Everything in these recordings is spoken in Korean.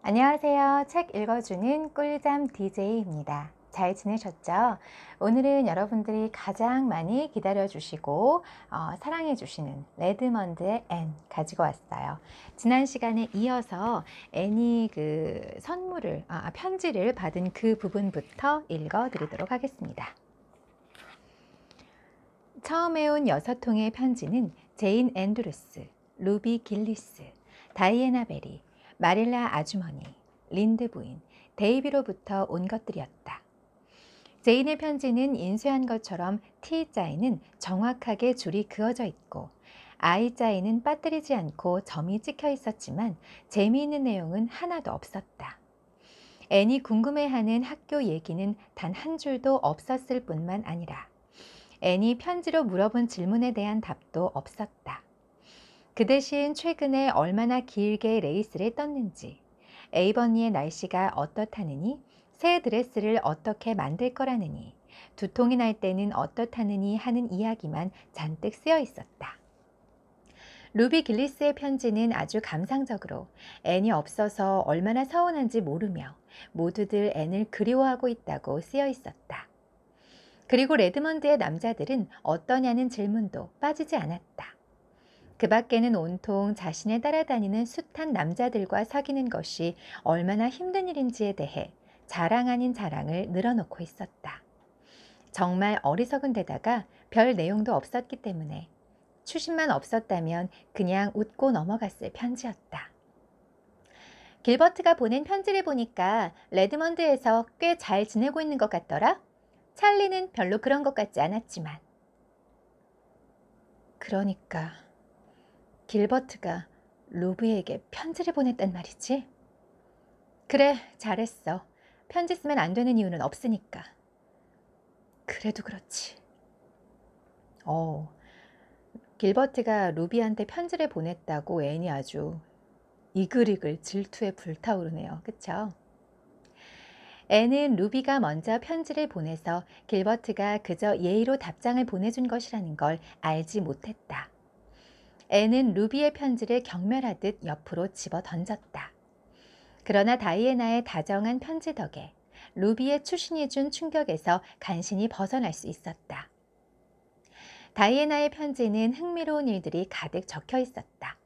안녕하세요. 책 읽어주는 꿀잠 DJ입니다. 잘 지내셨죠? 오늘은 여러분들이 가장 많이 기다려주시고 사랑해주시는 레드먼드의 앤 가지고 왔어요. 지난 시간에 이어서 앤이 편지를 받은 그 부분부터 읽어드리도록 하겠습니다. 처음 해온 6통의 편지는 제인 앤드루스, 루비 길리스, 다이애나 베리, 마릴라 아주머니, 린드 부인, 데이비로부터 온 것들이었다. 제인의 편지는 인쇄한 것처럼 T자에는 정확하게 줄이 그어져 있고 I자에는 빠뜨리지 않고 점이 찍혀 있었지만 재미있는 내용은 하나도 없었다. 앤이 궁금해하는 학교 얘기는 단 한 줄도 없었을 뿐만 아니라 앤이 편지로 물어본 질문에 대한 답도 없었다. 그 대신 최근에 얼마나 길게 레이스를 떴는지, 에이버니의 날씨가 어떻다느니, 새 드레스를 어떻게 만들 거라느니, 두통이 날 때는 어떻다느니 하는 이야기만 잔뜩 쓰여 있었다. 루비 길리스의 편지는 아주 감상적으로 앤이 없어서 얼마나 서운한지 모르며 모두들 앤을 그리워하고 있다고 쓰여 있었다. 그리고 레드먼드의 남자들은 어떠냐는 질문도 빠지지 않았다. 그 밖에는 온통 자신을 따라다니는 숱한 남자들과 사귀는 것이 얼마나 힘든 일인지에 대해 자랑 아닌 자랑을 늘어놓고 있었다. 정말 어리석은 데다가 별 내용도 없었기 때문에 추심만 없었다면 그냥 웃고 넘어갔을 편지였다. 길버트가 보낸 편지를 보니까 레드먼드에서 꽤 잘 지내고 있는 것 같더라. 찰리는 별로 그런 것 같지 않았지만. 그러니까 길버트가 루비에게 편지를 보냈단 말이지? 그래, 잘했어. 편지 쓰면 안 되는 이유는 없으니까. 그래도 그렇지. 길버트가 루비한테 편지를 보냈다고 앤이 아주 이글이글 질투에 불타오르네요. 그쵸? 앤은 루비가 먼저 편지를 보내서 길버트가 그저 예의로 답장을 보내준 것이라는 걸 알지 못했다. 앤은 루비의 편지를 경멸하듯 옆으로 집어 던졌다. 그러나 다이애나의 다정한 편지 덕에 루비의 추신이 준 충격에서 간신히 벗어날 수 있었다. 다이애나의 편지는 흥미로운 일들이 가득 적혀 있었다.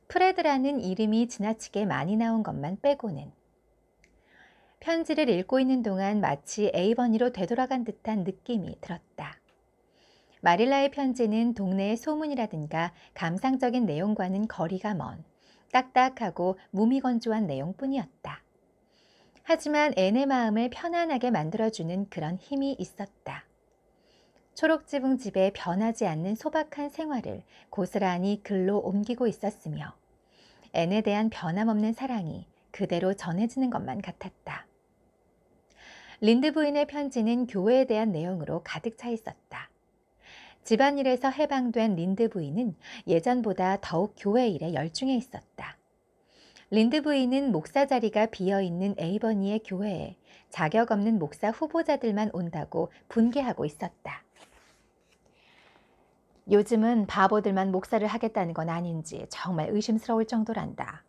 프레드라는 이름이 지나치게 많이 나온 것만 빼고는. 편지를 읽고 있는 동안 마치 에이버니로 되돌아간 듯한 느낌이 들었다. 마릴라의 편지는 동네의 소문이라든가 감상적인 내용과는 거리가 먼 딱딱하고 무미건조한 내용뿐이었다. 하지만 앤의 마음을 편안하게 만들어주는 그런 힘이 있었다. 초록지붕 집에 변하지 않는 소박한 생활을 고스란히 글로 옮기고 있었으며 앤에 대한 변함없는 사랑이 그대로 전해지는 것만 같았다. 린드 부인의 편지는 교회에 대한 내용으로 가득 차 있었다. 집안일에서 해방된 린드 부인은 예전보다 더욱 교회 일에 열중해 있었다. 린드 부인은 목사 자리가 비어있는 에이버니의 교회에 자격 없는 목사 후보자들만 온다고 분개하고 있었다. 요즘은 바보들만 목사를 하겠다는 건 아닌지 정말 의심스러울 정도란다.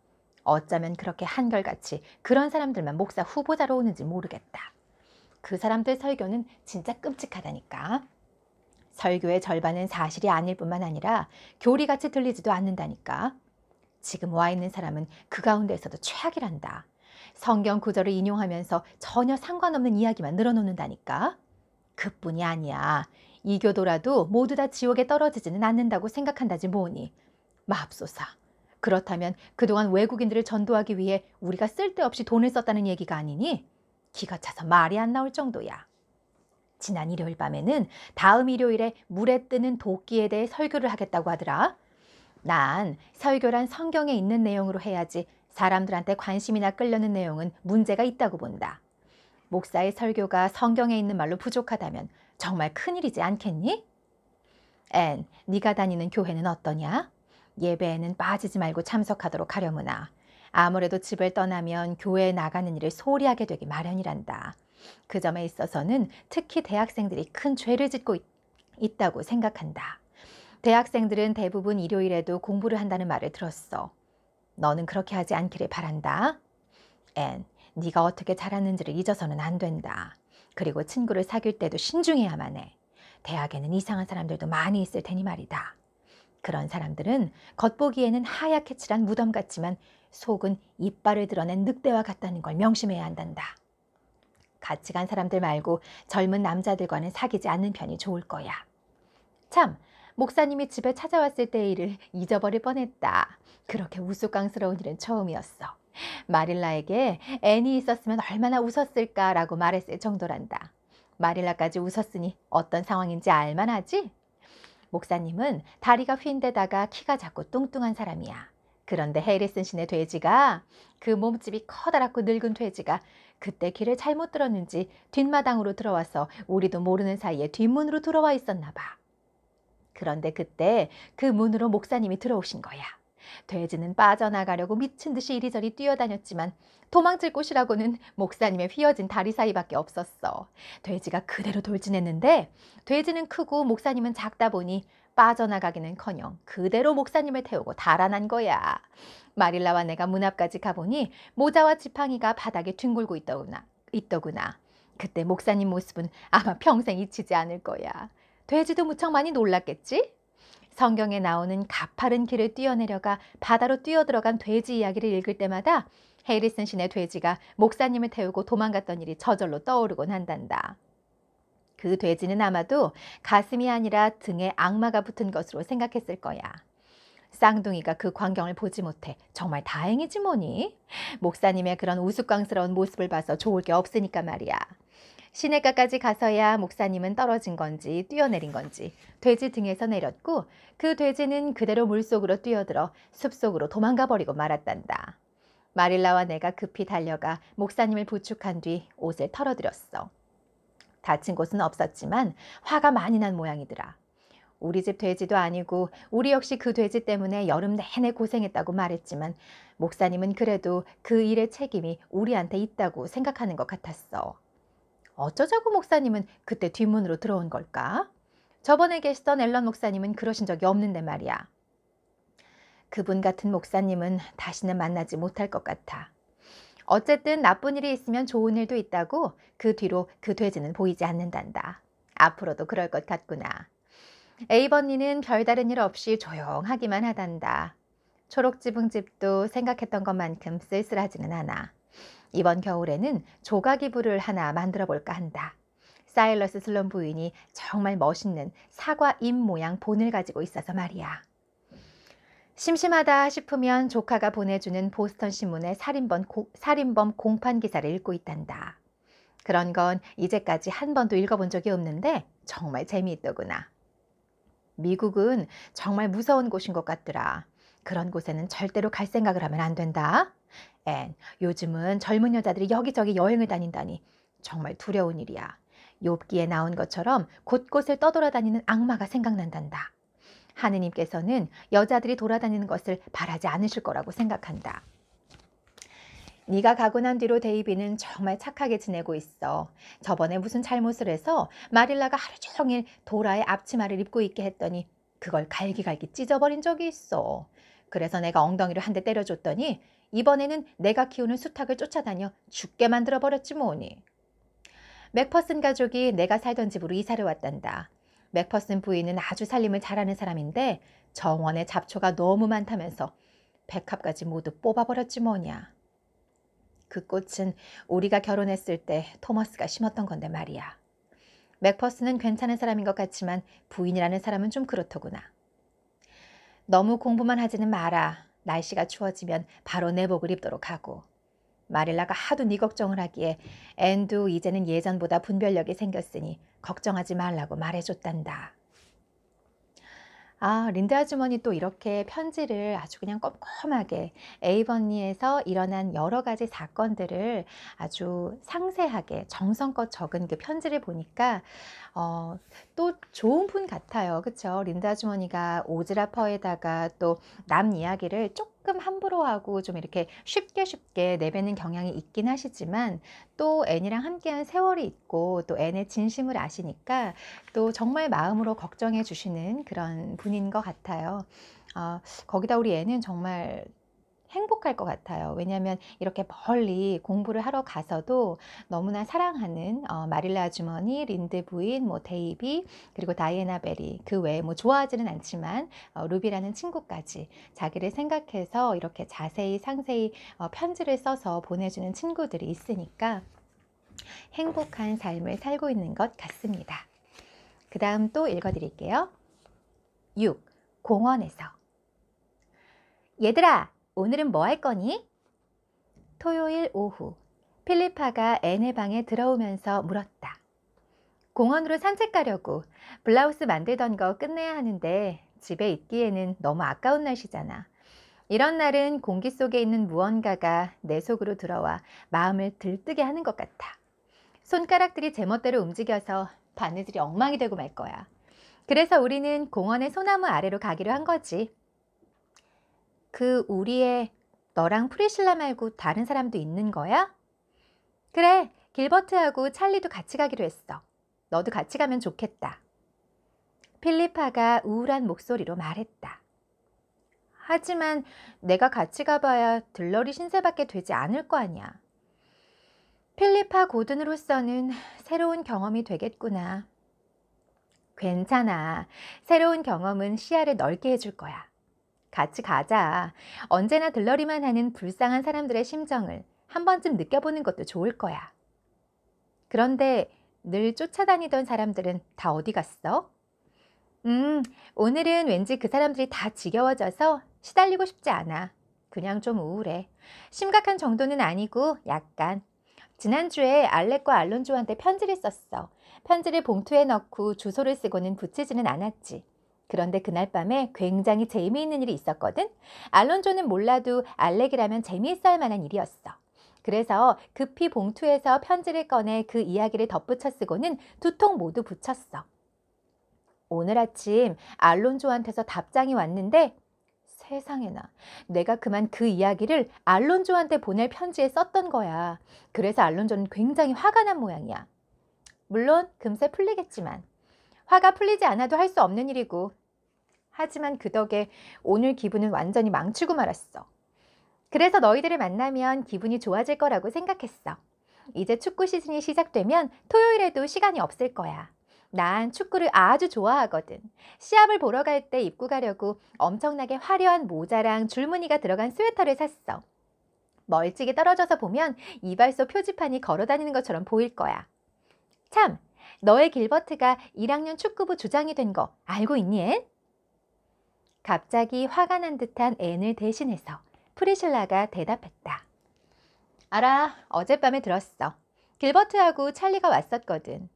어쩌면 그렇게 한결같이 그런 사람들만 목사 후보자로 오는지 모르겠다. 그 사람들 설교는 진짜 끔찍하다니까. 설교의 절반은 사실이 아닐 뿐만 아니라 교리같이 들리지도 않는다니까. 지금 와 있는 사람은 그 가운데에서도 최악이란다. 성경 구절을 인용하면서 전혀 상관없는 이야기만 늘어놓는다니까. 그뿐이 아니야. 이교도라도 모두 다 지옥에 떨어지지는 않는다고 생각한다지 뭐니. 맙소사. 그렇다면 그동안 외국인들을 전도하기 위해 우리가 쓸데없이 돈을 썼다는 얘기가 아니니? 기가 차서 말이 안 나올 정도야. 지난 일요일 밤에는 다음 일요일에 물에 뜨는 도끼에 대해 설교를 하겠다고 하더라. 난 설교란 성경에 있는 내용으로 해야지 사람들한테 관심이나 끌려는 내용은 문제가 있다고 본다. 목사의 설교가 성경에 있는 말로 부족하다면 정말 큰일이지 않겠니? 앤, 네가 다니는 교회는 어떠냐? 예배에는 빠지지 말고 참석하도록 하려무나. 아무래도 집을 떠나면 교회에 나가는 일을 소홀히 하게 되기 마련이란다. 그 점에 있어서는 특히 대학생들이 큰 죄를 짓고 있다고 생각한다. 대학생들은 대부분 일요일에도 공부를 한다는 말을 들었어. 너는 그렇게 하지 않기를 바란다. 앤, 네가 어떻게 자랐는지를 잊어서는 안 된다. 그리고 친구를 사귈 때도 신중해야만 해. 대학에는 이상한 사람들도 많이 있을 테니 말이다. 그런 사람들은 겉보기에는 하얗게 칠한 무덤 같지만 속은 이빨을 드러낸 늑대와 같다는 걸 명심해야 한단다. 같이 간 사람들 말고 젊은 남자들과는 사귀지 않는 편이 좋을 거야. 참, 목사님이 집에 찾아왔을 때의 일을 잊어버릴 뻔했다. 그렇게 우스꽝스러운 일은 처음이었어. 마릴라에게 앤이 있었으면 얼마나 웃었을까라고 말했을 정도란다. 마릴라까지 웃었으니 어떤 상황인지 알만하지? 목사님은 다리가 휜 데다가 키가 작고 뚱뚱한 사람이야. 그런데 해리슨 씨네 돼지가, 그 몸집이 커다랗고 늙은 돼지가 그때 길을 잘못 들었는지 뒷마당으로 들어와서 우리도 모르는 사이에 뒷문으로 들어와 있었나 봐. 그런데 그때 그 문으로 목사님이 들어오신 거야. 돼지는 빠져나가려고 미친 듯이 이리저리 뛰어다녔지만 도망칠 곳이라고는 목사님의 휘어진 다리 사이밖에 없었어. 돼지가 그대로 돌진했는데 돼지는 크고 목사님은 작다 보니 빠져나가기는커녕 그대로 목사님을 태우고 달아난 거야. 마릴라와 내가 문 앞까지 가보니 모자와 지팡이가 바닥에 뒹굴고 있더구나. 그때 목사님 모습은 아마 평생 잊히지 않을 거야. 돼지도 무척 많이 놀랐겠지? 성경에 나오는 가파른 길을 뛰어내려가 바다로 뛰어들어간 돼지 이야기를 읽을 때마다 해리슨 신의 돼지가 목사님을 태우고 도망갔던 일이 저절로 떠오르곤 한단다. 그 돼지는 아마도 가슴이 아니라 등에 악마가 붙은 것으로 생각했을 거야. 쌍둥이가 그 광경을 보지 못해 정말 다행이지 뭐니? 목사님의 그런 우스꽝스러운 모습을 봐서 좋을 게 없으니까 말이야. 시냇가까지 가서야 목사님은 떨어진 건지 뛰어내린 건지 돼지 등에서 내렸고 그 돼지는 그대로 물속으로 뛰어들어 숲속으로 도망가 버리고 말았단다. 마릴라와 내가 급히 달려가 목사님을 부축한 뒤 옷을 털어드렸어. 다친 곳은 없었지만 화가 많이 난 모양이더라. 우리 집 돼지도 아니고 우리 역시 그 돼지 때문에 여름 내내 고생했다고 말했지만 목사님은 그래도 그 일의 책임이 우리한테 있다고 생각하는 것 같았어. 어쩌자고 목사님은 그때 뒷문으로 들어온 걸까? 저번에 계시던 앨런 목사님은 그러신 적이 없는데 말이야. 그분 같은 목사님은 다시는 만나지 못할 것 같아. 어쨌든 나쁜 일이 있으면 좋은 일도 있다고 그 뒤로 그 돼지는 보이지 않는단다. 앞으로도 그럴 것 같구나. 에이번니는 별다른 일 없이 조용하기만 하단다. 초록지붕집도 생각했던 것만큼 쓸쓸하지는 않아. 이번 겨울에는 조각 이불을 하나 만들어 볼까 한다. 사일러스 슬론 부인이 정말 멋있는 사과 잎 모양 본을 가지고 있어서 말이야. 심심하다 싶으면 조카가 보내주는 보스턴 신문의 살인범 공판 기사를 읽고 있단다. 그런 건 이제까지 한 번도 읽어본 적이 없는데 정말 재미있더구나. 미국은 정말 무서운 곳인 것 같더라. 그런 곳에는 절대로 갈 생각을 하면 안 된다. 앤, 요즘은 젊은 여자들이 여기저기 여행을 다닌다니 정말 두려운 일이야. 욥기에 나온 것처럼 곳곳을 떠돌아다니는 악마가 생각난단다. 하느님께서는 여자들이 돌아다니는 것을 바라지 않으실 거라고 생각한다. 네가 가고 난 뒤로 데이비는 정말 착하게 지내고 있어. 저번에 무슨 잘못을 해서 마릴라가 하루 종일 도라의 앞치마를 입고 있게 했더니 그걸 갈기갈기 찢어버린 적이 있어. 그래서 내가 엉덩이를 한 대 때려줬더니 이번에는 내가 키우는 수탉을 쫓아다녀 죽게 만들어버렸지 뭐니. 맥퍼슨 가족이 내가 살던 집으로 이사를 왔단다. 맥퍼슨 부인은 아주 살림을 잘하는 사람인데 정원에 잡초가 너무 많다면서 백합까지 모두 뽑아버렸지 뭐냐. 그 꽃은 우리가 결혼했을 때 토머스가 심었던 건데 말이야. 맥퍼슨은 괜찮은 사람인 것 같지만 부인이라는 사람은 좀 그렇더구나. 너무 공부만 하지는 마라. 날씨가 추워지면 바로 내복을 입도록 하고. 마릴라가 하도 네 걱정을 하기에 앤도 이제는 예전보다 분별력이 생겼으니 걱정하지 말라고 말해줬단다. 린드 아주머니 또 이렇게 편지를 아주 그냥 꼼꼼하게 에이번리에서 일어난 여러 가지 사건들을 아주 상세하게 정성껏 적은 그 편지를 보니까 또 좋은 분 같아요. 그쵸? 린드 아주머니가 오즈라퍼에다가 또 남 이야기를 조금 함부로 하고 좀 이렇게 쉽게 내뱉는 경향이 있긴 하시지만 또 앤이랑 함께한 세월이 있고 또 앤의 진심을 아시니까 또 정말 마음으로 걱정해 주시는 그런 분인 것 같아요. 거기다 우리 앤은 정말 행복할 것 같아요. 왜냐하면 이렇게 멀리 공부를 하러 가서도 너무나 사랑하는 마릴라 아주머니, 린드 부인, 뭐 데이비, 그리고 다이애나 베리, 그 외에 뭐 좋아하지는 않지만 루비라는 친구까지 자기를 생각해서 이렇게 자세히 상세히 편지를 써서 보내주는 친구들이 있으니까 행복한 삶을 살고 있는 것 같습니다. 그 다음 또 읽어드릴게요. 6. 공원에서. 얘들아, 오늘은 뭐 할 거니? 토요일 오후, 필리파가 앤의 방에 들어오면서 물었다. 공원으로 산책 가려고. 블라우스 만들던 거 끝내야 하는데 집에 있기에는 너무 아까운 날씨잖아. 이런 날은 공기 속에 있는 무언가가 내 속으로 들어와 마음을 들뜨게 하는 것 같아. 손가락들이 제멋대로 움직여서 바느질이 엉망이 되고 말 거야. 그래서 우리는 공원의 소나무 아래로 가기로 한 거지. 그 우리의 너랑 프리실라 말고 다른 사람도 있는 거야? 그래, 길버트하고 찰리도 같이 가기로 했어. 너도 같이 가면 좋겠다. 필리파가 우울한 목소리로 말했다. 하지만 내가 같이 가봐야 들러리 신세밖에 되지 않을 거 아니야. 필리파 고든으로서는 새로운 경험이 되겠구나. 괜찮아. 새로운 경험은 시야를 넓게 해줄 거야. 같이 가자. 언제나 들러리만 하는 불쌍한 사람들의 심정을 한 번쯤 느껴보는 것도 좋을 거야. 그런데 늘 쫓아다니던 사람들은 다 어디 갔어? 오늘은 왠지 그 사람들이 다 지겨워져서 시달리고 싶지 않아. 그냥 좀 우울해. 심각한 정도는 아니고 약간. 지난주에 알렉과 알론조한테 편지를 썼어. 편지를 봉투에 넣고 주소를 쓰고는 붙이지는 않았지. 그런데 그날 밤에 굉장히 재미있는 일이 있었거든. 알론조는 몰라도 알렉이라면 재미있어 할 만한 일이었어. 그래서 급히 봉투에서 편지를 꺼내 그 이야기를 덧붙여 쓰고는 두 통 모두 붙였어. 오늘 아침 알론조한테서 답장이 왔는데 세상에나 내가 그만 그 이야기를 알론조한테 보낼 편지에 썼던 거야. 그래서 알론조는 굉장히 화가 난 모양이야. 물론 금세 풀리겠지만 화가 풀리지 않아도 할 수 없는 일이고. 하지만 그 덕에 오늘 기분은 완전히 망치고 말았어. 그래서 너희들을 만나면 기분이 좋아질 거라고 생각했어. 이제 축구 시즌이 시작되면 토요일에도 시간이 없을 거야. 난 축구를 아주 좋아하거든. 시합을 보러 갈 때 입고 가려고 엄청나게 화려한 모자랑 줄무늬가 들어간 스웨터를 샀어. 멀찍이 떨어져서 보면 이발소 표지판이 걸어다니는 것처럼 보일 거야. 참, 너의 길버트가 1학년 축구부 주장이 된 거 알고 있니, 앤? 갑자기 화가 난 듯한 앤을 대신해서 프리실라가 대답했다. 알아, 어젯밤에 들었어. 길버트하고 찰리가 왔었거든.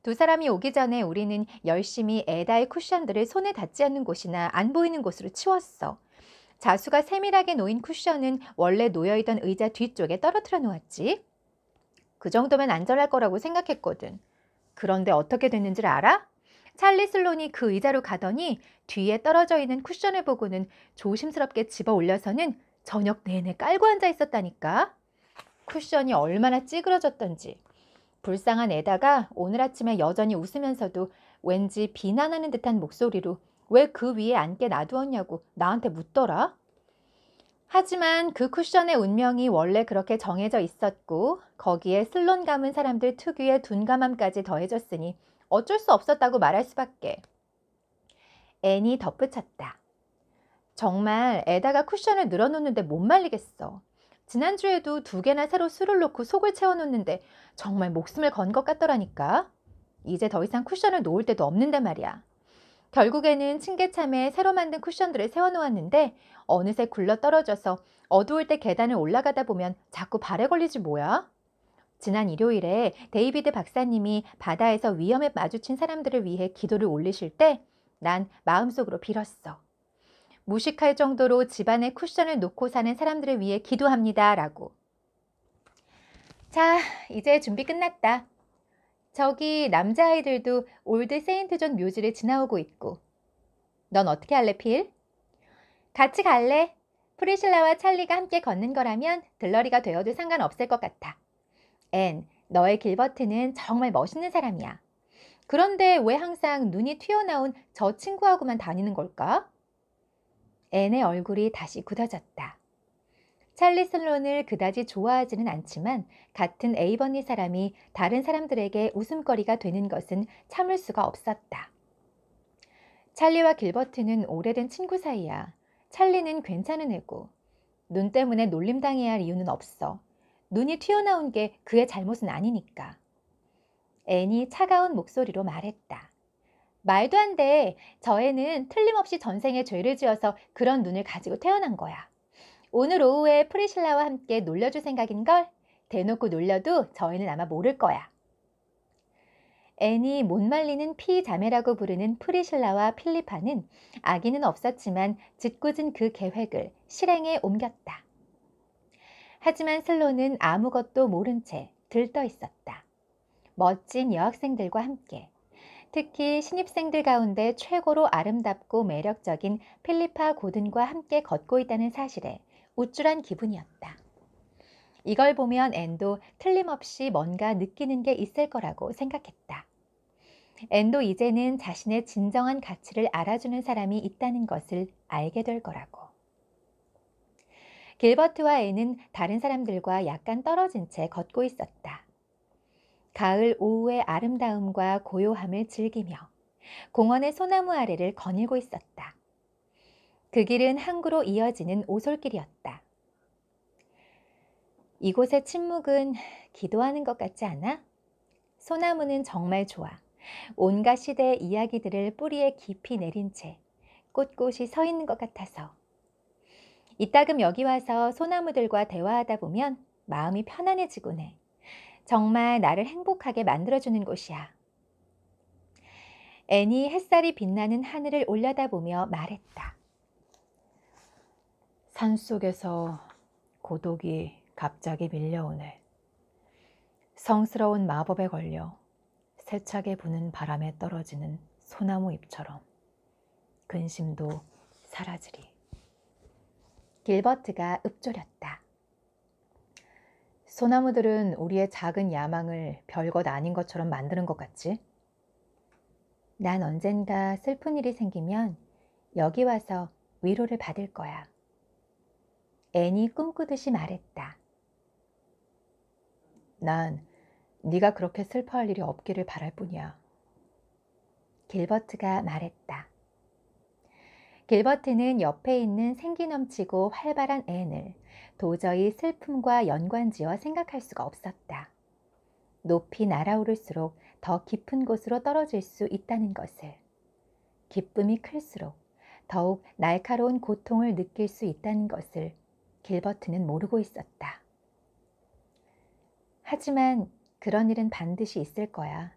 두 사람이 오기 전에 우리는 열심히 에다의 쿠션들을 손에 닿지 않는 곳이나 안 보이는 곳으로 치웠어. 자수가 세밀하게 놓인 쿠션은 원래 놓여있던 의자 뒤쪽에 떨어뜨려 놓았지. 그 정도면 안전할 거라고 생각했거든. 그런데 어떻게 됐는지 알아? 찰리 슬론이 그 의자로 가더니 뒤에 떨어져 있는 쿠션을 보고는 조심스럽게 집어 올려서는 저녁 내내 깔고 앉아 있었다니까. 쿠션이 얼마나 찌그러졌던지. 불쌍한 에다가 오늘 아침에 여전히 웃으면서도 왠지 비난하는 듯한 목소리로 왜 그 위에 앉게 놔두었냐고 나한테 묻더라. 하지만 그 쿠션의 운명이 원래 그렇게 정해져 있었고 거기에 슬론 감은 사람들 특유의 둔감함까지 더해졌으니 어쩔 수 없었다고 말할 수밖에. 앤이 덧붙였다. 정말 에다가 쿠션을 늘어놓는데 못 말리겠어. 지난주에도 2개나 새로 술을 놓고 속을 채워놓는데 정말 목숨을 건 것 같더라니까. 이제 더 이상 쿠션을 놓을 데도 없는데 말이야. 결국에는 층계참에 새로 만든 쿠션들을 세워놓았는데 어느새 굴러떨어져서 어두울 때 계단을 올라가다 보면 자꾸 발에 걸리지 뭐야. 지난 일요일에 데이비드 박사님이 바다에서 위험에 마주친 사람들을 위해 기도를 올리실 때 난 마음속으로 빌었어. 무식할 정도로 집안에 쿠션을 놓고 사는 사람들을 위해 기도합니다 라고. 자, 이제 준비 끝났다. 저기 남자아이들도 올드 세인트 존 묘지를 지나오고 있고. 넌 어떻게 할래, 필? 같이 갈래? 프리실라와 찰리가 함께 걷는 거라면 들러리가 되어도 상관없을 것 같아. 앤, 너의 길버트는 정말 멋있는 사람이야. 그런데 왜 항상 눈이 튀어나온 저 친구하고만 다니는 걸까? 앤의 얼굴이 다시 굳어졌다. 찰리 슬론을 그다지 좋아하지는 않지만 같은 에이버니 사람이 다른 사람들에게 웃음거리가 되는 것은 참을 수가 없었다. 찰리와 길버트는 오래된 친구 사이야. 찰리는 괜찮은 애고 눈 때문에 놀림당해야 할 이유는 없어. 눈이 튀어나온 게 그의 잘못은 아니니까. 앤이 차가운 목소리로 말했다. 말도 안 돼. 저 애는 틀림없이 전생에 죄를 지어서 그런 눈을 가지고 태어난 거야. 오늘 오후에 프리실라와 함께 놀려줄 생각인걸? 대놓고 놀려도 저 애는 아마 모를 거야. 앤이 못 말리는 피자매라고 부르는 프리실라와 필리파는 아기는 없었지만 짓궂은 그 계획을 실행에 옮겼다. 하지만 슬로는 아무것도 모른 채 들떠 있었다. 멋진 여학생들과 함께. 특히 신입생들 가운데 최고로 아름답고 매력적인 필리파 고든과 함께 걷고 있다는 사실에 우쭐한 기분이었다. 이걸 보면 앤도 틀림없이 뭔가 느끼는 게 있을 거라고 생각했다. 앤도 이제는 자신의 진정한 가치를 알아주는 사람이 있다는 것을 알게 될 거라고. 길버트와 앤은 다른 사람들과 약간 떨어진 채 걷고 있었다. 가을 오후의 아름다움과 고요함을 즐기며 공원의 소나무 아래를 거닐고 있었다. 그 길은 항구로 이어지는 오솔길이었다. 이곳의 침묵은 기도하는 것 같지 않아? 소나무는 정말 좋아. 온갖 시대의 이야기들을 뿌리에 깊이 내린 채 꼿꼿이 서 있는 것 같아서. 이따금 여기 와서 소나무들과 대화하다 보면 마음이 편안해지곤 해. 정말 나를 행복하게 만들어주는 곳이야. 앤이 햇살이 빛나는 하늘을 올려다보며 말했다. 산속에서 고독이 갑자기 밀려오네. 성스러운 마법에 걸려 세차게 부는 바람에 떨어지는 소나무 잎처럼 근심도 사라지리. 길버트가 읊조렸다. 소나무들은 우리의 작은 야망을 별것 아닌 것처럼 만드는 것 같지? 난 언젠가 슬픈 일이 생기면 여기 와서 위로를 받을 거야. 앤이 꿈꾸듯이 말했다. 난 네가 그렇게 슬퍼할 일이 없기를 바랄 뿐이야. 길버트가 말했다. 길버트는 옆에 있는 생기 넘치고 활발한 앤을 도저히 슬픔과 연관지어 생각할 수가 없었다. 높이 날아오를수록 더 깊은 곳으로 떨어질 수 있다는 것을, 기쁨이 클수록 더욱 날카로운 고통을 느낄 수 있다는 것을 길버트는 모르고 있었다. 하지만 그런 일은 반드시 있을 거야.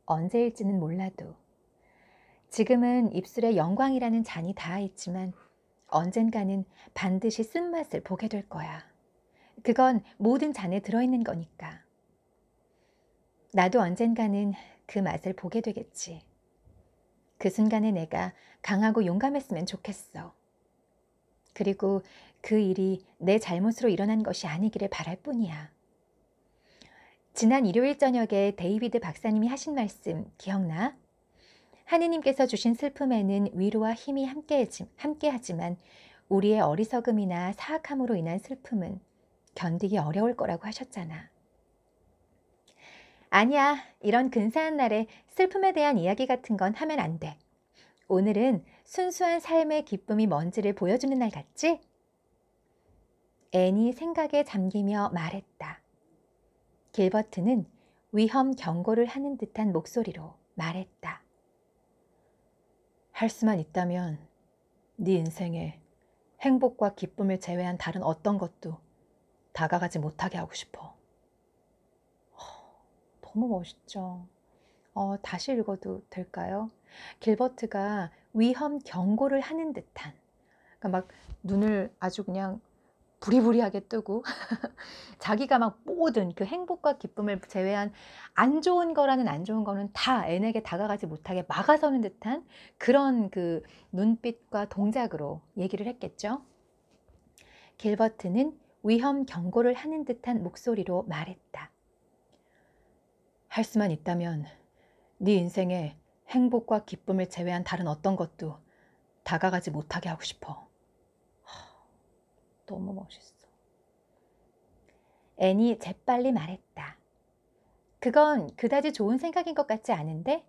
언제일지는 몰라도. 지금은 입술에 영광이라는 잔이 닿아 있지만 언젠가는 반드시 쓴맛을 보게 될 거야. 그건 모든 잔에 들어있는 거니까. 나도 언젠가는 그 맛을 보게 되겠지. 그 순간에 내가 강하고 용감했으면 좋겠어. 그리고 그 일이 내 잘못으로 일어난 것이 아니기를 바랄 뿐이야. 지난 일요일 저녁에 데이비드 박사님이 하신 말씀 기억나? 하느님께서 주신 슬픔에는 위로와 힘이 함께하지만 우리의 어리석음이나 사악함으로 인한 슬픔은 견디기 어려울 거라고 하셨잖아. 아니야, 이런 근사한 날에 슬픔에 대한 이야기 같은 건 하면 안 돼. 오늘은 순수한 삶의 기쁨이 뭔지를 보여주는 날 같지? 앤이 생각에 잠기며 말했다. 길버트는 위험 경고를 하는 듯한 목소리로 말했다. 할 수만 있다면 네 인생에 행복과 기쁨을 제외한 다른 어떤 것도 다가가지 못하게 하고 싶어. 너무 멋있죠? 다시 읽어도 될까요? 길버트가 위험 경고를 하는 듯한, 그러니까 막 눈을 아주 그냥 부리부리하게 뜨고 자기가 막 모든 그 행복과 기쁨을 제외한 안 좋은 거라는 안 좋은 거는 다 앤에게 다가가지 못하게 막아서는 듯한 그런 그 눈빛과 동작으로 얘기를 했겠죠. 길버트는 위험 경고를 하는 듯한 목소리로 말했다. 할 수만 있다면 네 인생에 행복과 기쁨을 제외한 다른 어떤 것도 다가가지 못하게 하고 싶어. 너무 멋있어. 앤이 재빨리 말했다. 그건 그다지 좋은 생각인 것 같지 않은데?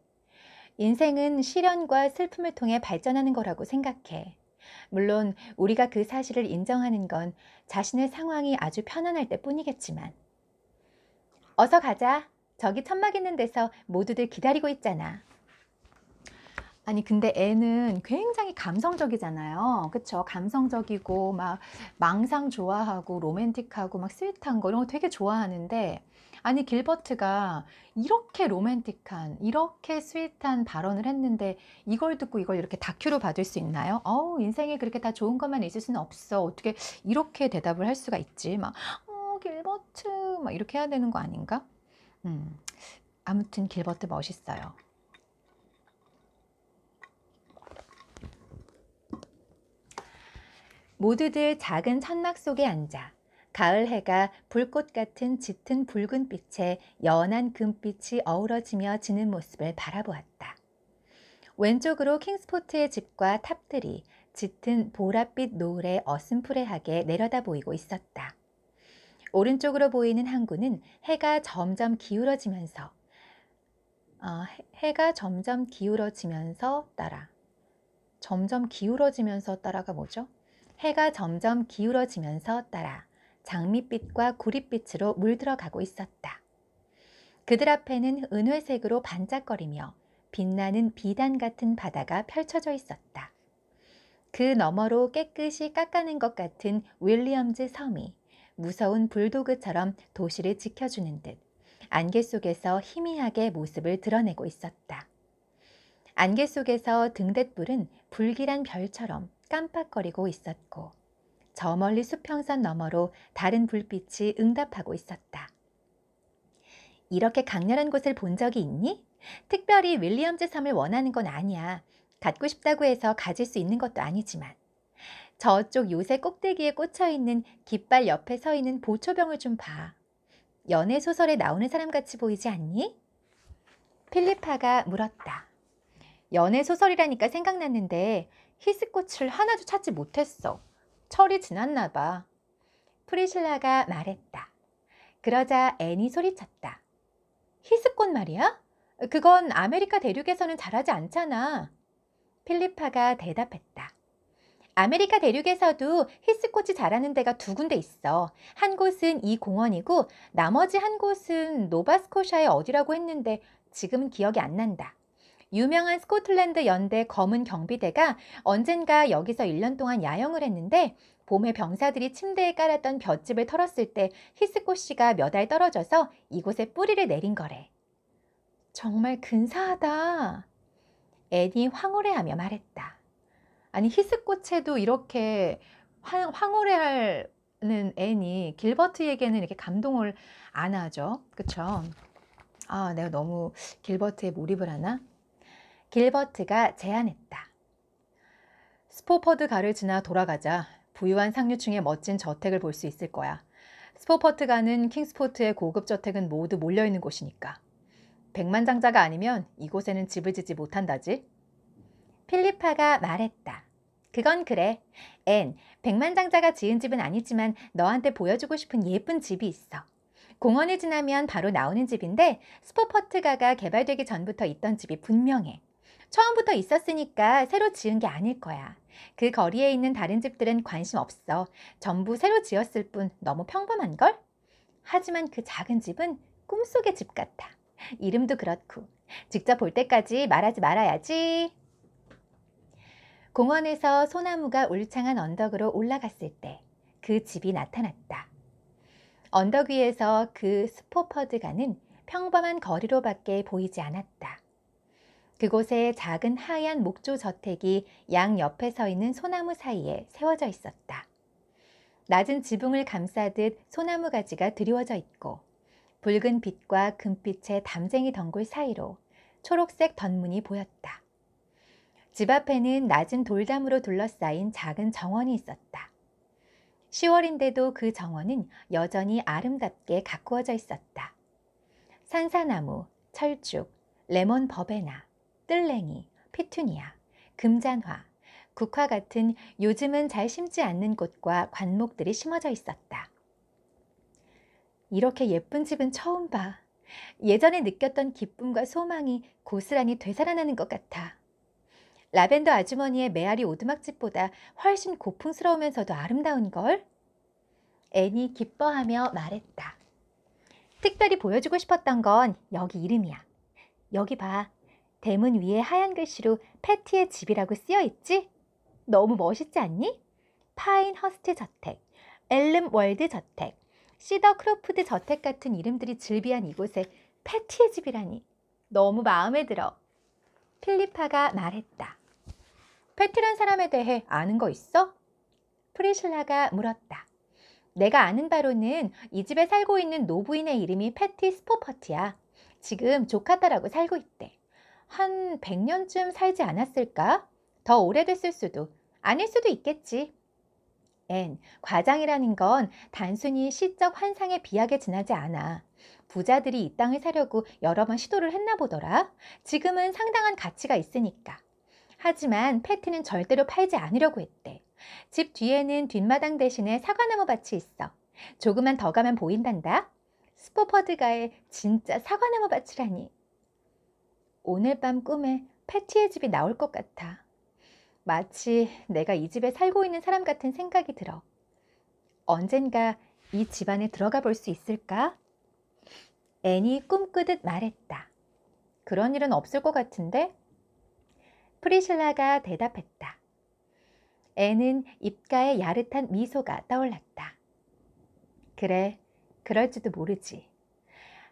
인생은 시련과 슬픔을 통해 발전하는 거라고 생각해. 물론 우리가 그 사실을 인정하는 건 자신의 상황이 아주 편안할 때뿐이겠지만. 어서 가자. 저기 천막 있는 데서 모두들 기다리고 있잖아. 아니 근데 애는 굉장히 감성적이잖아요. 그쵸? 감성적이고 막 망상 좋아하고 로맨틱하고 막 스윗한 거 이런 거 되게 좋아하는데, 아니 길버트가 이렇게 로맨틱한 이렇게 스윗한 발언을 했는데 이걸 듣고 이걸 이렇게 다큐로 받을 수 있나요? 인생에 그렇게 다 좋은 것만 있을 수는 없어. 어떻게 이렇게 대답을 할 수가 있지? 막 길버트 막 이렇게 해야 되는 거 아닌가? 아무튼 길버트 멋있어요. 모두들 작은 천막 속에 앉아 가을 해가 불꽃 같은 짙은 붉은 빛에 연한 금빛이 어우러지며 지는 모습을 바라보았다. 왼쪽으로 킹스포트의 집과 탑들이 짙은 보랏빛 노을에 어슴푸레하게 내려다 보이고 있었다. 오른쪽으로 보이는 항구는 해가 점점 기울어지면서 따라가 뭐죠? 해가 점점 기울어지면서 따라 장밋빛과 구릿빛으로 물들어가고 있었다. 그들 앞에는 은회색으로 반짝거리며 빛나는 비단 같은 바다가 펼쳐져 있었다. 그 너머로 깨끗이 깎아낸 것 같은 윌리엄즈 섬이 무서운 불도그처럼 도시를 지켜주는 듯 안개 속에서 희미하게 모습을 드러내고 있었다. 안개 속에서 등대불은 불길한 별처럼 깜빡거리고 있었고 저 멀리 수평선 너머로 다른 불빛이 응답하고 있었다. 이렇게 강렬한 곳을 본 적이 있니? 특별히 윌리엄즈 섬을 원하는 건 아니야. 갖고 싶다고 해서 가질 수 있는 것도 아니지만. 저쪽 요새 꼭대기에 꽂혀있는 깃발 옆에 서 있는 보초병을 좀 봐. 연애 소설에 나오는 사람 같이 보이지 않니? 필리파가 물었다. 연애 소설이라니까 생각났는데 히스꽃을 하나도 찾지 못했어. 철이 지났나 봐. 프리실라가 말했다. 그러자 앤이 소리쳤다. 히스꽃 말이야? 그건 아메리카 대륙에서는 자라지 않잖아. 필리파가 대답했다. 아메리카 대륙에서도 히스꽃이 자라는 데가 두 군데 있어. 한 곳은 이 공원이고 나머지 한 곳은 노바스코샤의 어디라고 했는데 지금은 기억이 안 난다. 유명한 스코틀랜드 연대 검은 경비대가 언젠가 여기서 1년 동안 야영을 했는데 봄에 병사들이 침대에 깔았던 볏짚을 털었을 때 히스꽃씨가 몇 알 떨어져서 이곳에 뿌리를 내린 거래. 정말 근사하다. 앤이 황홀해하며 말했다. 아니 히스꽃에도 이렇게 황홀해하는 앤이 길버트에게는 이렇게 감동을 안 하죠. 그쵸? 내가 너무 길버트에 몰입을 하나? 길버트가 제안했다. 스포퍼드 가를 지나 돌아가자. 부유한 상류층의 멋진 저택을 볼 수 있을 거야. 스포퍼드 가는 킹스포트의 고급 저택은 모두 몰려있는 곳이니까. 백만장자가 아니면 이곳에는 집을 짓지 못한다지. 필리파가 말했다. 그건 그래. 앤, 백만장자가 지은 집은 아니지만 너한테 보여주고 싶은 예쁜 집이 있어. 공원을 지나면 바로 나오는 집인데 스포퍼트가가 개발되기 전부터 있던 집이 분명해. 처음부터 있었으니까 새로 지은 게 아닐 거야. 그 거리에 있는 다른 집들은 관심 없어. 전부 새로 지었을 뿐 너무 평범한걸? 하지만 그 작은 집은 꿈속의 집 같아. 이름도 그렇고. 직접 볼 때까지 말하지 말아야지. 공원에서 소나무가 울창한 언덕으로 올라갔을 때 그 집이 나타났다. 언덕 위에서 그 스포퍼드가는 평범한 거리로밖에 보이지 않았다. 그곳에 작은 하얀 목조 저택이 양옆에 서 있는 소나무 사이에 세워져 있었다. 낮은 지붕을 감싸듯 소나무 가지가 드리워져 있고 붉은 빛과 금빛의 담쟁이 덩굴 사이로 초록색 덧문이 보였다. 집 앞에는 낮은 돌담으로 둘러싸인 작은 정원이 있었다. 10월인데도 그 정원은 여전히 아름답게 가꾸어져 있었다. 산사나무, 철쭉, 레몬 버베나, 뜰랭이, 피투니아, 금잔화, 국화 같은 요즘은 잘 심지 않는 꽃과 관목들이 심어져 있었다. 이렇게 예쁜 집은 처음 봐. 예전에 느꼈던 기쁨과 소망이 고스란히 되살아나는 것 같아. 라벤더 아주머니의 메아리 오두막집보다 훨씬 고풍스러우면서도 아름다운걸? 앤이 기뻐하며 말했다. 특별히 보여주고 싶었던 건 여기 이름이야. 여기 봐. 대문 위에 하얀 글씨로 패티의 집이라고 쓰여 있지? 너무 멋있지 않니? 파인허스트 저택, 엘름 월드 저택, 시더 크로프드 저택 같은 이름들이 즐비한 이곳에 패티의 집이라니. 너무 마음에 들어. 필리파가 말했다. 패티란 사람에 대해 아는 거 있어? 프리실라가 물었다. 내가 아는 바로는 이 집에 살고 있는 노부인의 이름이 패티 스포퍼트야. 지금 조카딸하고 살고 있대. 한 100년쯤 살지 않았을까? 더 오래됐을 수도, 아닐 수도 있겠지. 앤, 과장이라는 건 단순히 시적 환상에 비하게 지나지 않아. 부자들이 이 땅을 사려고 여러 번 시도를 했나 보더라. 지금은 상당한 가치가 있으니까. 하지만 패티는 절대로 팔지 않으려고 했대. 집 뒤에는 뒷마당 대신에 사과나무 밭이 있어. 조금만 더 가면 보인단다. 스포퍼드가의 진짜 사과나무 밭이라니. 오늘 밤 꿈에 패티의 집이 나올 것 같아. 마치 내가 이 집에 살고 있는 사람 같은 생각이 들어. 언젠가 이 집 안에 들어가 볼 수 있을까? 앤이 꿈꾸듯 말했다. 그런 일은 없을 것 같은데? 프리실라가 대답했다. 앤은 입가에 야릇한 미소가 떠올랐다. 그래, 그럴지도 모르지.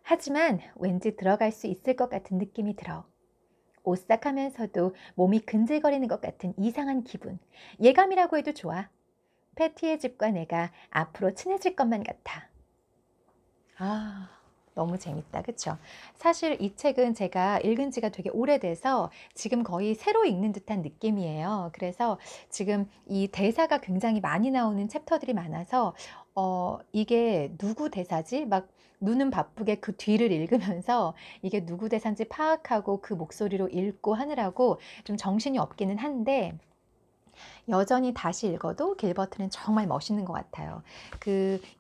하지만 왠지 들어갈 수 있을 것 같은 느낌이 들어. 오싹하면서도 몸이 근질거리는 것 같은 이상한 기분. 예감이라고 해도 좋아. 패티의 집과 내가 앞으로 친해질 것만 같아. 아, 너무 재밌다. 그쵸? 사실 이 책은 제가 읽은 지가 되게 오래돼서 지금 거의 새로 읽는 듯한 느낌이에요. 그래서 지금 이 대사가 굉장히 많이 나오는 챕터들이 많아서 이게 누구 대사지? 막 눈은 바쁘게 그 뒤를 읽으면서 이게 누구 대사인지 파악하고 그 목소리로 읽고 하느라고 좀 정신이 없기는 한데 여전히 다시 읽어도 길버트는 정말 멋있는 것 같아요.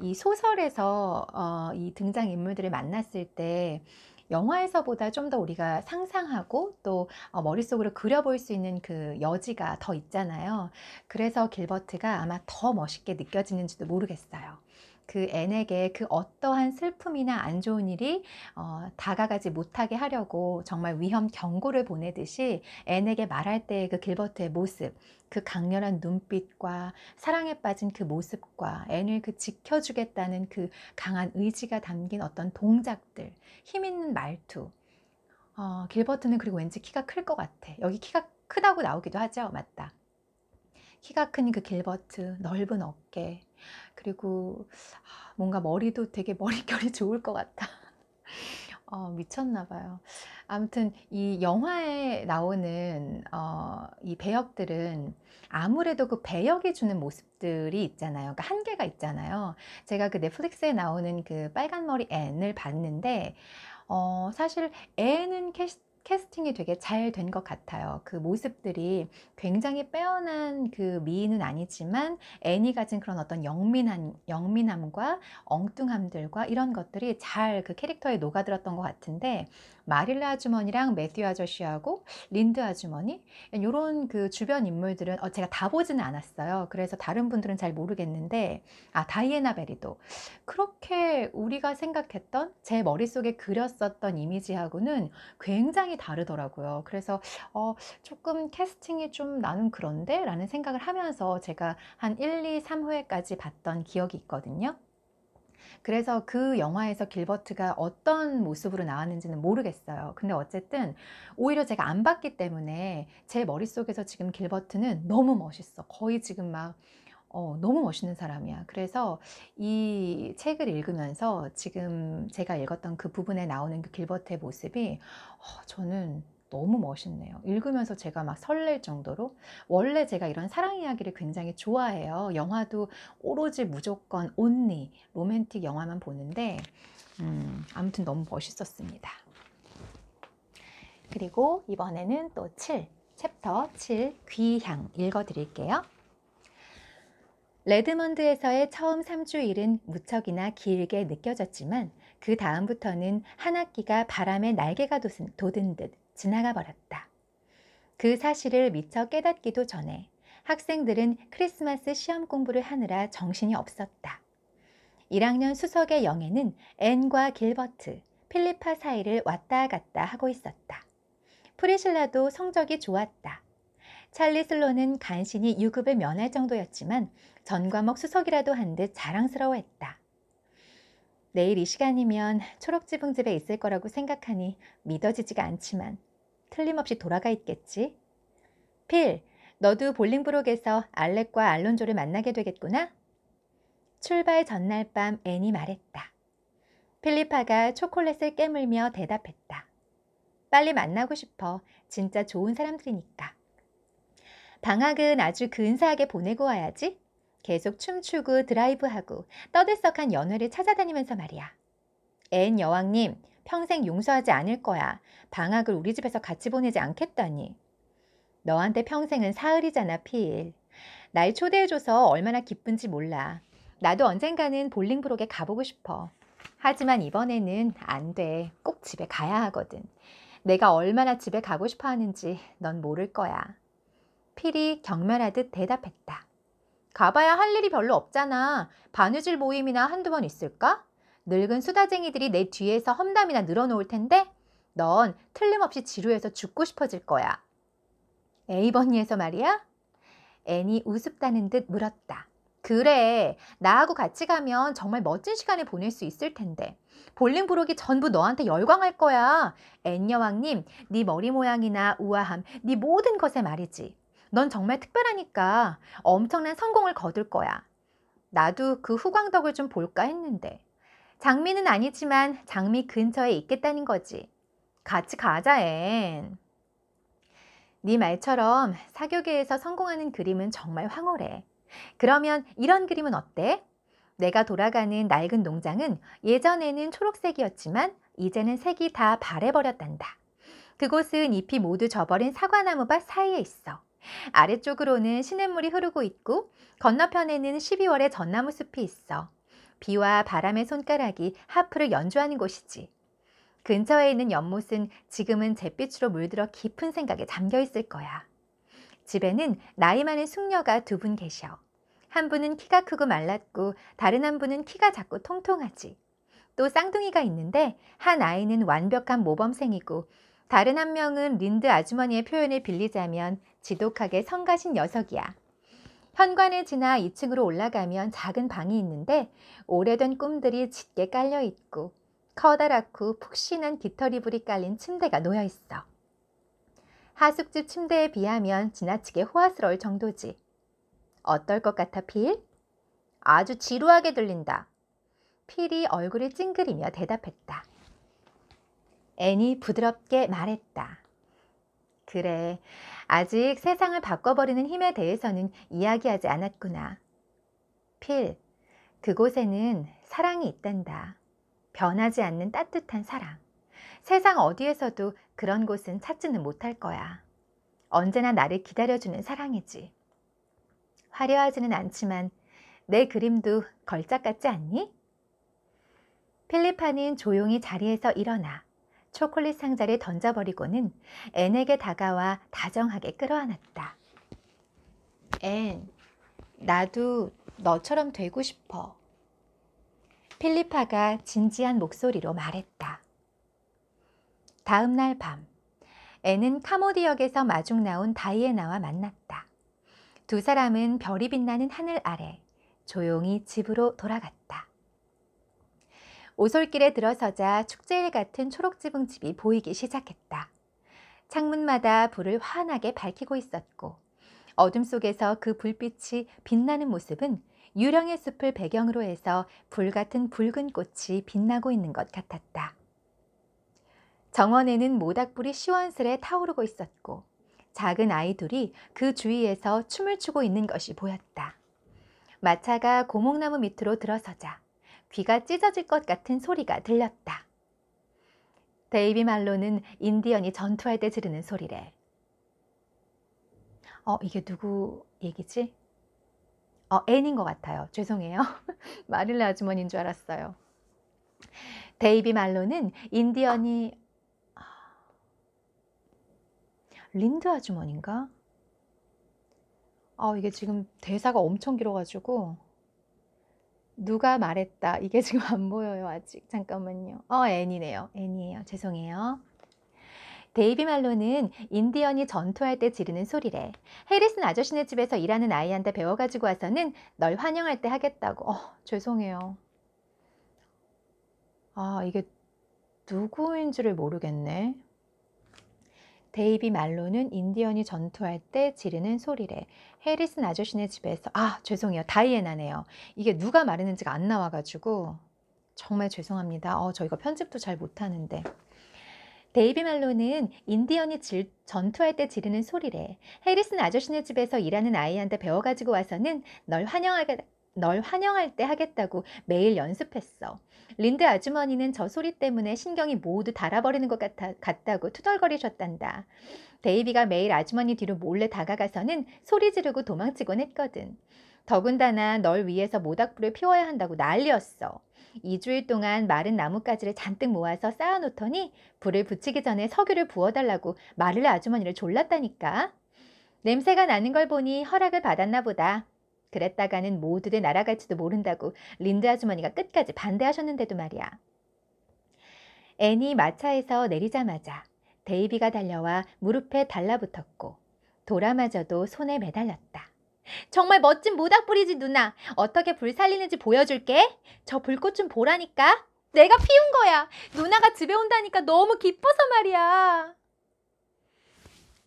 이 소설에서 이 등장인물들을 만났을 때 영화에서보다 좀 더 우리가 상상하고 또 머릿속으로 그려볼 수 있는 그 여지가 더 있잖아요. 그래서 길버트가 아마 더 멋있게 느껴지는지도 모르겠어요. 그 앤에게 그 어떠한 슬픔이나 안 좋은 일이 다가가지 못하게 하려고 정말 위험 경고를 보내듯이 앤에게 말할 때의 그 길버트의 모습, 그 강렬한 눈빛과 사랑에 빠진 그 모습과 앤을 그 지켜주겠다는 그 강한 의지가 담긴 어떤 동작들, 힘 있는 말투. 길버트는 그리고 왠지 키가 클 것 같아. 여기 키가 크다고 나오기도 하죠. 맞다. 키가 큰 그 길버트, 넓은 어깨, 그리고 뭔가 머리도 되게 머릿결이 좋을 것 같아. 미쳤나 봐요. 아무튼 이 영화에 나오는 이 배역들은 아무래도 그 배역이 주는 모습들이 있잖아요. 그러니까 한계가 있잖아요. 제가 그 넷플릭스에 나오는 그 빨간 머리 앤을 봤는데 사실 앤은 캐스팅이 되게 잘 된 것 같아요. 그 모습들이 굉장히 빼어난 그 미인은 아니지만 앤이 가진 그런 어떤 영민함과 엉뚱함들과 이런 것들이 잘 그 캐릭터에 녹아들었던 것 같은데 마릴라 아주머니랑 매튜 아저씨하고 린드 아주머니 이런 그 주변 인물들은 제가 다 보지는 않았어요. 그래서 다른 분들은 잘 모르겠는데 다이애나 베리도 그렇게 우리가 생각했던 제 머릿속에 그렸었던 이미지하고는 굉장히 다르더라고요. 그래서 조금 캐스팅이 좀 나는 그런데? 라는 생각을 하면서 제가 한 1, 2, 3회까지 봤던 기억이 있거든요. 그래서 그 영화에서 길버트가 어떤 모습으로 나왔는지는 모르겠어요. 근데 어쨌든 오히려 제가 안 봤기 때문에 제 머릿속에서 지금 길버트는 너무 멋있어. 거의 지금 막 너무 멋있는 사람이야. 그래서 이 책을 읽으면서 지금 제가 읽었던 그 부분에 나오는 그 길버트의 모습이 저는 너무 멋있네요. 읽으면서 제가 막 설렐 정도로. 원래 제가 이런 사랑 이야기를 굉장히 좋아해요. 영화도 오로지 무조건 온리 로맨틱 영화만 보는데 아무튼 너무 멋있었습니다. 그리고 이번에는 또 챕터 7 귀향 읽어 드릴게요. 레드먼드에서의 처음 3주일은 무척이나 길게 느껴졌지만 그 다음부터는 한 학기가 바람에 날개가 돋은 듯 지나가 버렸다. 그 사실을 미처 깨닫기도 전에 학생들은 크리스마스 시험 공부를 하느라 정신이 없었다. 1학년 수석의 영애는 앤과 길버트, 필리파 사이를 왔다 갔다 하고 있었다. 프리실라도 성적이 좋았다. 찰리 슬로는 간신히 유급을 면할 정도였지만 전 과목 수석이라도 한 듯 자랑스러워했다. 내일 이 시간이면 초록지붕집에 있을 거라고 생각하니 믿어지지가 않지만 틀림없이 돌아가 있겠지. 필, 너도 볼링브록에서 알렉과 알론조를 만나게 되겠구나? 출발 전날 밤 앤이 말했다. 필리파가 초콜릿을 깨물며 대답했다. 빨리 만나고 싶어. 진짜 좋은 사람들이니까. 방학은 아주 근사하게 보내고 와야지. 계속 춤추고 드라이브하고 떠들썩한 연회를 찾아다니면서 말이야. 앤 여왕님, 평생 용서하지 않을 거야. 방학을 우리 집에서 같이 보내지 않겠다니. 너한테 평생은 사흘이잖아, 필. 날 초대해줘서 얼마나 기쁜지 몰라. 나도 언젠가는 볼링브록에 가보고 싶어. 하지만 이번에는 안 돼. 꼭 집에 가야 하거든. 내가 얼마나 집에 가고 싶어 하는지 넌 모를 거야. 필이 경멸하듯 대답했다. 가봐야 할 일이 별로 없잖아. 바느질 모임이나 한두 번 있을까? 늙은 수다쟁이들이 내 뒤에서 험담이나 늘어놓을 텐데 넌 틀림없이 지루해서 죽고 싶어질 거야. 에이버니에서 말이야? 앤이 우습다는 듯 물었다. 그래, 나하고 같이 가면 정말 멋진 시간을 보낼 수 있을 텐데. 볼링브록이 전부 너한테 열광할 거야. 앤 여왕님, 네 머리 모양이나 우아함, 네 모든 것에 말이지. 넌 정말 특별하니까 엄청난 성공을 거둘 거야. 나도 그 후광덕을 좀 볼까 했는데. 장미는 아니지만 장미 근처에 있겠다는 거지. 같이 가자, 앤. 네 말처럼 사교계에서 성공하는 그림은 정말 황홀해. 그러면 이런 그림은 어때? 내가 돌아가는 낡은 농장은 예전에는 초록색이었지만 이제는 색이 다 바래버렸단다. 그곳은 잎이 모두 져버린 사과나무밭 사이에 있어. 아래쪽으로는 시냇물이 흐르고 있고 건너편에는 12월의 전나무 숲이 있어. 비와 바람의 손가락이 하프를 연주하는 곳이지. 근처에 있는 연못은 지금은 잿빛으로 물들어 깊은 생각에 잠겨 있을 거야. 집에는 나이 많은 숙녀가 두 분 계셔. 한 분은 키가 크고 말랐고 다른 한 분은 키가 작고 통통하지. 또 쌍둥이가 있는데 한 아이는 완벽한 모범생이고 다른 한 명은 린드 아주머니의 표현을 빌리자면 지독하게 성가신 녀석이야. 현관을 지나 2층으로 올라가면 작은 방이 있는데 오래된 꿈들이 짙게 깔려 있고 커다랗고 푹신한 깃털이불이 깔린 침대가 놓여 있어. 하숙집 침대에 비하면 지나치게 호화스러울 정도지. 어떨 것 같아, 필? 아주 지루하게 들린다. 필이 얼굴을 찡그리며 대답했다. 앤이 부드럽게 말했다. 그래, 아직 세상을 바꿔버리는 힘에 대해서는 이야기하지 않았구나. 필, 그곳에는 사랑이 있단다. 변하지 않는 따뜻한 사랑. 세상 어디에서도 그런 곳은 찾지는 못할 거야. 언제나 나를 기다려주는 사랑이지. 화려하지는 않지만 내 그림도 걸작 같지 않니? 필리파는 조용히 자리에서 일어나 초콜릿 상자를 던져버리고는 앤에게 다가와 다정하게 끌어안았다. 앤, 나도 너처럼 되고 싶어. 필리파가 진지한 목소리로 말했다. 다음 날 밤, 앤은 카모디역에서 마중 나온 다이애나와 만났다. 두 사람은 별이 빛나는 하늘 아래 조용히 집으로 돌아갔다. 오솔길에 들어서자 축제일 같은 초록지붕집이 보이기 시작했다. 창문마다 불을 환하게 밝히고 있었고 어둠 속에서 그 불빛이 빛나는 모습은 유령의 숲을 배경으로 해서 불같은 붉은 꽃이 빛나고 있는 것 같았다. 정원에는 모닥불이 시원스레 타오르고 있었고 작은 아이들이 그 주위에서 춤을 추고 있는 것이 보였다. 마차가 고목나무 밑으로 들어서자 귀가 찢어질 것 같은 소리가 들렸다. 데이비 말로는 인디언이 전투할 때 지르는 소리래. 이게 누구 얘기지? 앤인 것 같아요. 죄송해요. 마릴라 아주머니인 줄 알았어요. 데이비 말로는 인디언이 린드 아주머니인가? 이게 지금 대사가 엄청 길어가지고 누가 말했다. 이게 지금 안 보여요. 아직. 잠깐만요. 앤이네요. 앤이에요. 죄송해요. 데이비 말로는 인디언이 전투할 때 지르는 소리래. 해리슨 아저씨네 집에서 일하는 아이한테 배워가지고 와서는 널 환영할 때 하겠다고. 죄송해요. 이게 누구인지를 모르겠네. 데이비 말로는 인디언이 전투할 때 지르는 소리래. 해리슨 아저씨네 집에서 죄송해요. 다이애나네요. 이게 누가 말했는지가 안 나와가지고 정말 죄송합니다. 저 이거 편집도 잘 못하는데. 데이비 말로는 인디언이 전투할 때 지르는 소리래. 해리슨 아저씨네 집에서 일하는 아이한테 배워가지고 와서는 널 환영할 때 하겠다고 매일 연습했어. 린드 아주머니는 저 소리 때문에 신경이 모두 달아버리는 것 같다고 투덜거리셨단다. 데이비가 매일 아주머니 뒤로 몰래 다가가서는 소리 지르고 도망치곤 했거든. 더군다나 널 위해서 모닥불을 피워야 한다고 난리였어. 2주일 동안 마른 나뭇가지를 잔뜩 모아서 쌓아놓더니 불을 붙이기 전에 석유를 부어달라고 마릴라 아주머니를 졸랐다니까. 냄새가 나는 걸 보니 허락을 받았나 보다. 그랬다가는 모두들 날아갈지도 모른다고 린드 아주머니가 끝까지 반대하셨는데도 말이야. 앤이 마차에서 내리자마자 데이비가 달려와 무릎에 달라붙었고 도라마저도 손에 매달렸다. 정말 멋진 모닥불이지 누나. 어떻게 불 살리는지 보여줄게. 저 불꽃 좀 보라니까. 내가 피운 거야. 누나가 집에 온다니까 너무 기뻐서 말이야.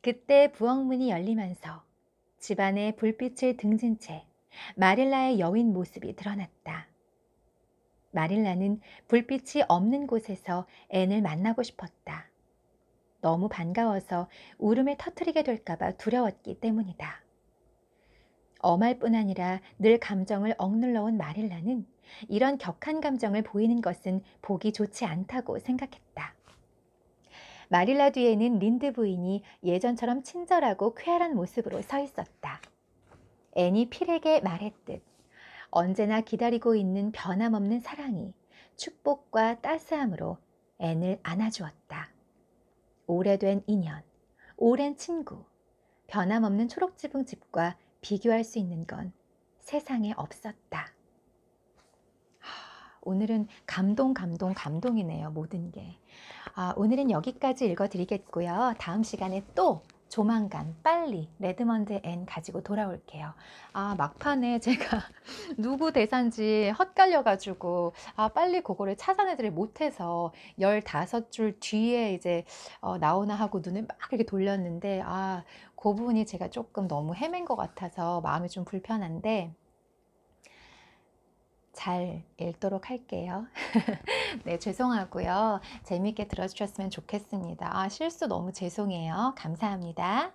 그때 부엌문이 열리면서 집안에 불빛을 등진 채 마릴라의 여인 모습이 드러났다. 마릴라는 불빛이 없는 곳에서 앤을 만나고 싶었다. 너무 반가워서 울음을 터뜨리게 될까봐 두려웠기 때문이다. 엄할 뿐 아니라 늘 감정을 억눌러온 마릴라는 이런 격한 감정을 보이는 것은 보기 좋지 않다고 생각했다. 마릴라 뒤에는 린드 부인이 예전처럼 친절하고 쾌활한 모습으로 서 있었다. 앤이 필에게 말했듯 언제나 기다리고 있는 변함없는 사랑이 축복과 따스함으로 앤을 안아주었다. 오래된 인연, 오랜 친구, 변함없는 초록지붕 집과 비교할 수 있는 건 세상에 없었다. 오늘은 감동이네요. 모든 게. 오늘은 여기까지 읽어드리겠고요. 다음 시간에 또 조만간 빨리 레드먼드 앤 가지고 돌아올게요. 막판에 제가 누구 대사인지 헛갈려가지고 빨리 그거를 찾아내지를 못해서 15줄 뒤에 이제 나오나 하고 눈을 막 이렇게 돌렸는데 그 부분이 제가 조금 너무 헤맨 것 같아서 마음이 좀 불편한데 잘 읽도록 할게요. 네, 죄송하고요. 재미있게 들어주셨으면 좋겠습니다. 실수 너무 죄송해요. 감사합니다.